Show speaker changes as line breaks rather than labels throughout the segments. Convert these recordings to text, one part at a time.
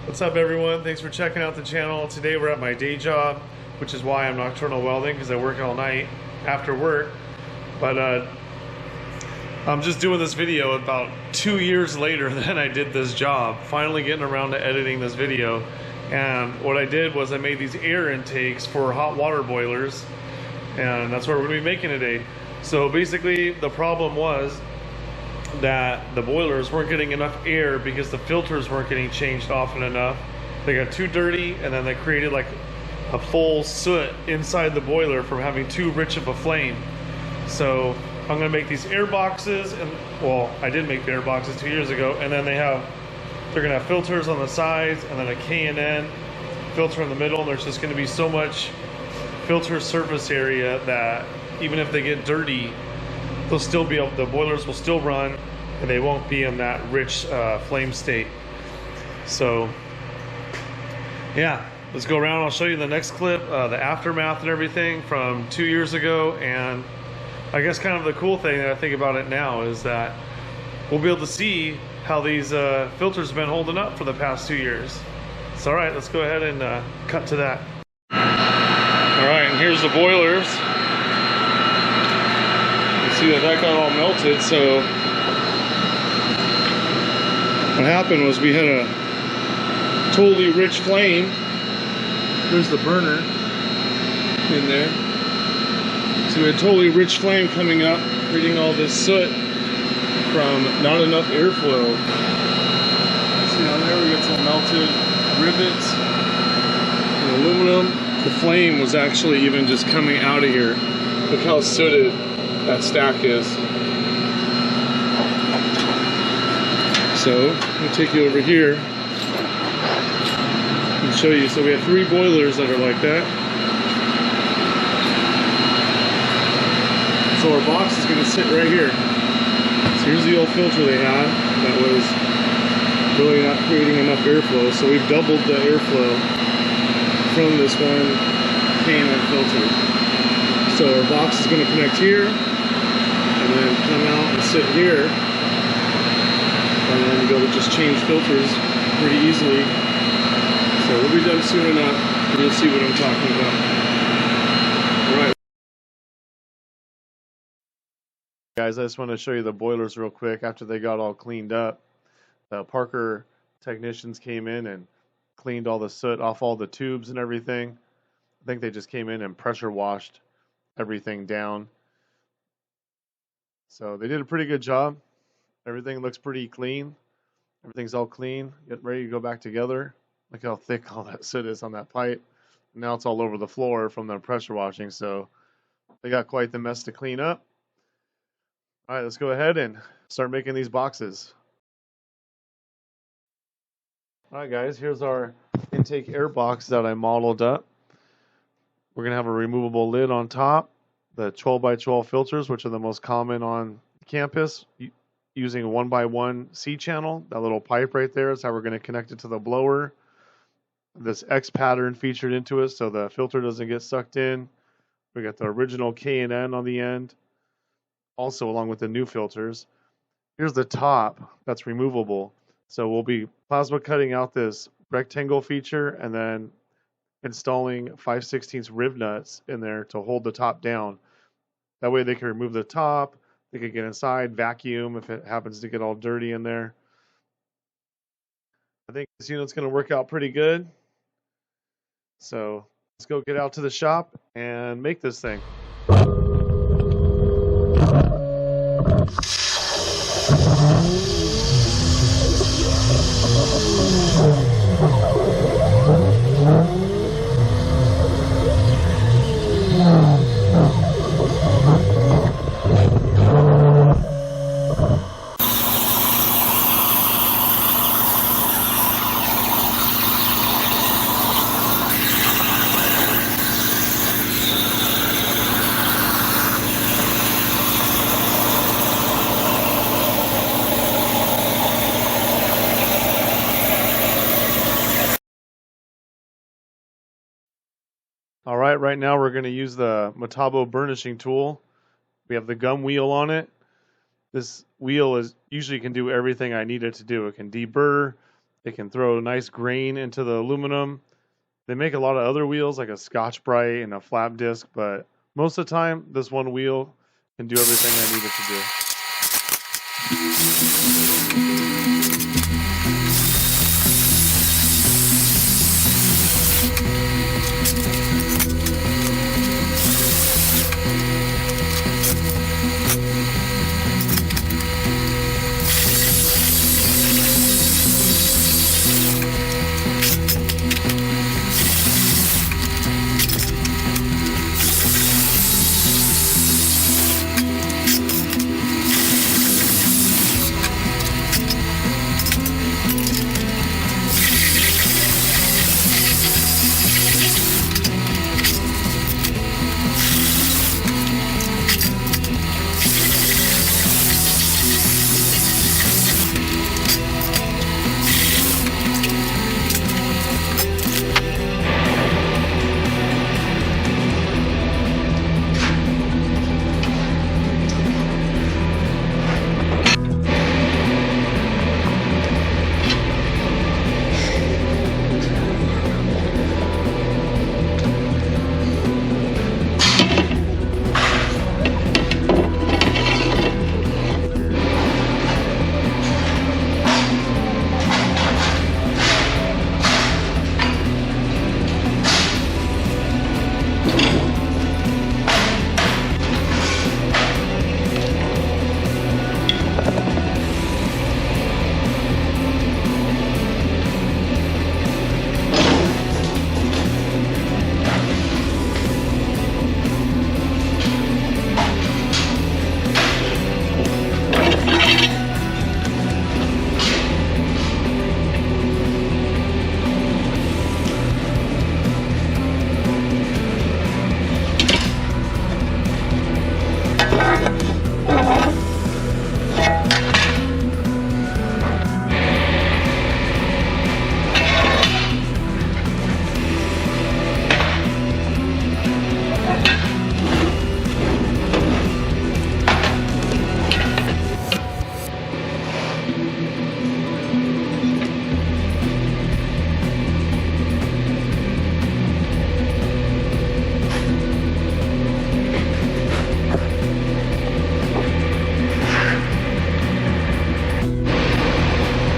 What's up, everyone? Thanks for checking out the channel. Today we're at my day job, which is why I'm nocturnal welding, because I work all night after work. But I'm just doing this video about 2 years later than I did this job. Finally getting around to editing this video. And what I did was I made these air intakes for hot water boilers, and that's what we're going to be making today. So basically the problem was that the boilers weren't getting enough air because the filters weren't getting changed often enough. They got too dirty, and then they created like a full soot inside the boiler from having too rich of a flame. So I'm gonna make these air boxes, and well, I did make the air boxes 2 years ago, and then they're gonna have filters on the sides and then a K&N filter in the middle, and there's just gonna be so much filter surface area that even if they get dirty, they'll still be able, the boilers will still run, and they won't be in that rich flame state. So yeah, let's go around. I'll show you the next clip, the aftermath and everything from 2 years ago. And I guess kind of the cool thing that I think about it now is that we'll be able to see how these filters have been holding up for the past 2 years. So all right, let's go ahead and cut to that. All right, and here's the boilers. See that got all melted. So what happened was we had a totally rich flame. There's the burner in there. So we had totally rich flame coming up, creating all this soot from not enough airflow. See down there we got some melted rivets and aluminum. The flame was actually even just coming out of here. Look how sooted that stack is. So I'll take you over here and show you. So we have 3 boilers that are like that. So our box is going to sit right here. So here's the old filter they had that was really not creating enough airflow. So we've doubled the airflow from this one K&N filter. So our box is going to connect here, and then come out and sit here, and then be able to just change filters pretty easily. So we'll be done soon enough, and you'll see what I'm talking about. Alright guys, I just want to show you the boilers real quick. After they got all cleaned up, the Parker technicians came in and cleaned all the soot off all the tubes and everything. I think they just came in and pressure washed everything down. So they did a pretty good job. Everything looks pretty clean. Everything's all clean, get ready to go back together. Look how thick all that soot is on that pipe. Now it's all over the floor from the pressure washing, so they got quite the mess to clean up. All right, let's go ahead and start making these boxes. All right guys, here's our intake air box that I modeled up. We're gonna have a removable lid on top, the 12x12 filters, which are the most common on campus, using a 1x1 C channel. That little pipe right there is how we're going to connect it to the blower. This X pattern featured into it so the filter doesn't get sucked in. We got the original K&N on the end, also along with the new filters. Here's the top that's removable. So we'll be plasma cutting out this rectangle feature and then installing 5/16 riv nuts in there to hold the top down. That way they can remove the top, they can get inside, vacuum if it happens to get all dirty in there. I think this unit's going to work out pretty good. So let's go get out to the shop and make this thing. All right, right now we're going to use the Metabo burnishing tool. We have the gum wheel on it. This wheel is usually can do everything I need it to do. It can deburr, It can throw nice grain into the aluminum. They make a lot of other wheels like a Scotch-Brite and a flap disc, but most of the time, this one wheel can do everything I need it to do.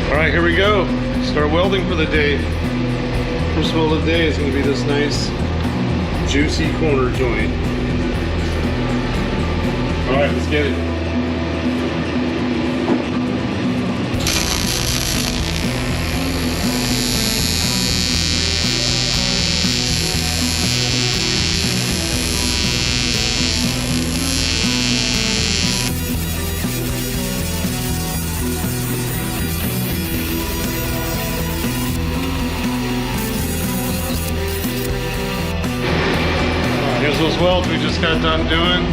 Alright, here we go. Start welding for the day. First weld of the day is going to be this nice, juicy corner joint. Alright, let's get it. Here's those welds we just got done doing.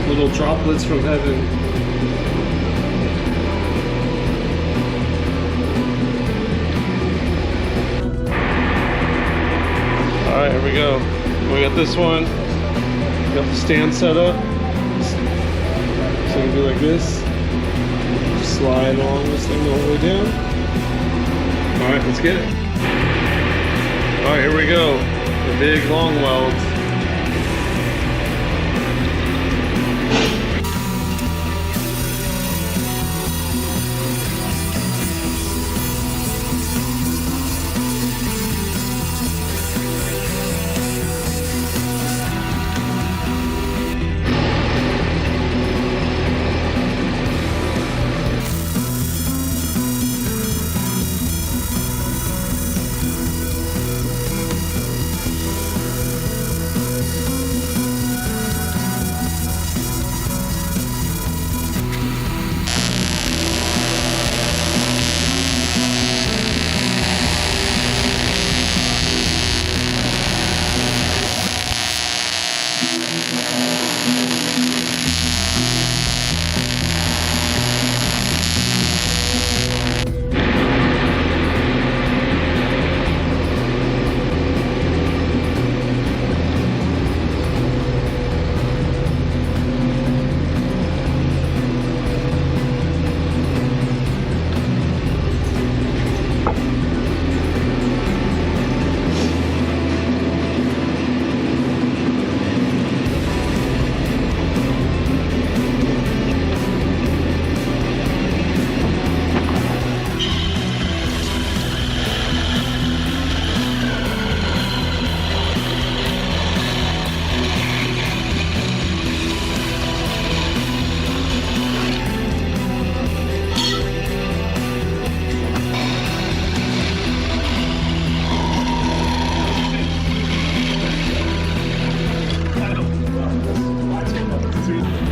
Little droplets from heaven. Alright, here we go. We got this one. Got the stand set up. So it'll be like this. Slide along this thing all the way down. Alright, let's get it. Alright, here we go. The big long welds.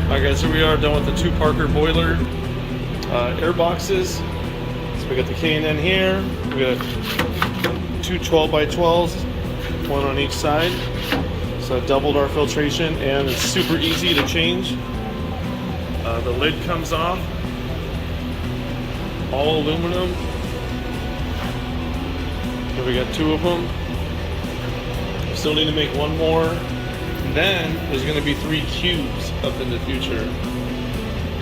Alright guys, here we are done with the 2 Parker boiler air boxes. So we got the K&N here, we got 2 12x12s, one on each side. So I doubled our filtration and it's super easy to change. The lid comes off, all aluminum. Here we got 2 of them. Still need to make 1 more. Then there's going to be 3 cubes up in the future.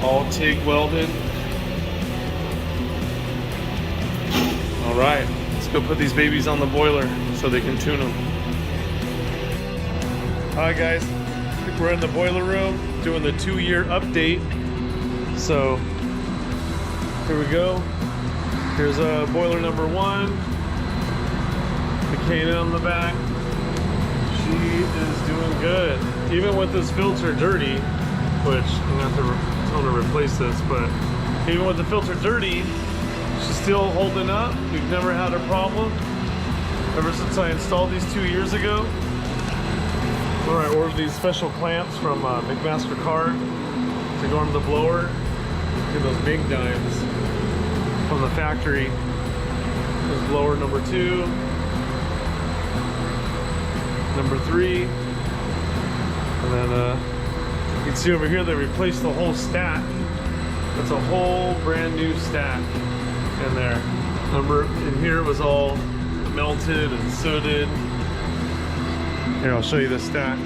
All TIG welded. Alright, let's go put these babies on the boiler so they can tune them. Alright guys, we're in the boiler room doing the 2-year update. So here we go. Here's boiler number 1. The K&N on the back. She is doing good. Even with this filter dirty, which I'm gonna have to tell her to replace this, but even with the filter dirty, she's still holding up. We've never had a problem ever since I installed these 2 years ago. Or I ordered these special clamps from McMaster-Carr to go into the blower. Get those big dimes from the factory. There's blower number 2. Number 3, and then you can see over here they replaced the whole stack. That's a whole brand new stack in there. In here it was all melted and sooted. Here, I'll show you the stack.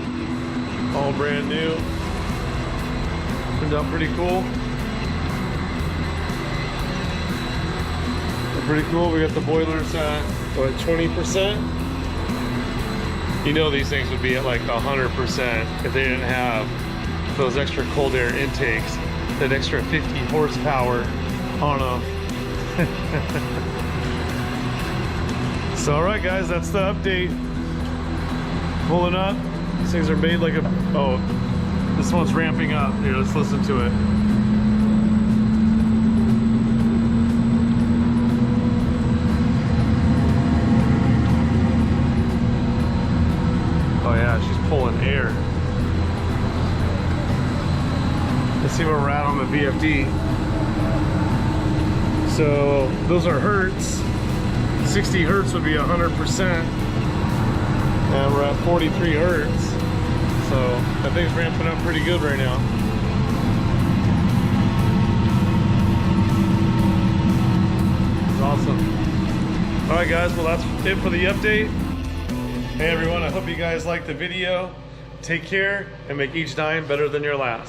All brand new. Turned out pretty cool. Pretty cool. We got the boilers at what, 20%? You know these things would be at like 100% if they didn't have those extra cold air intakes, that extra 50 horsepower on them. So alright guys, that's the update. Pulling up. These things are made like a... Oh, this one's ramping up. Here, let's listen to it. Oh yeah, she's pulling air. Let's see where we're at on the VFD. So those are hertz. 60 hertz would be 100%. And we're at 43 hertz. So that thing's ramping up pretty good right now. It's awesome. Alright guys, well that's it for the update. Hey everyone, I hope you guys liked the video. Take care and make each dime better than your last.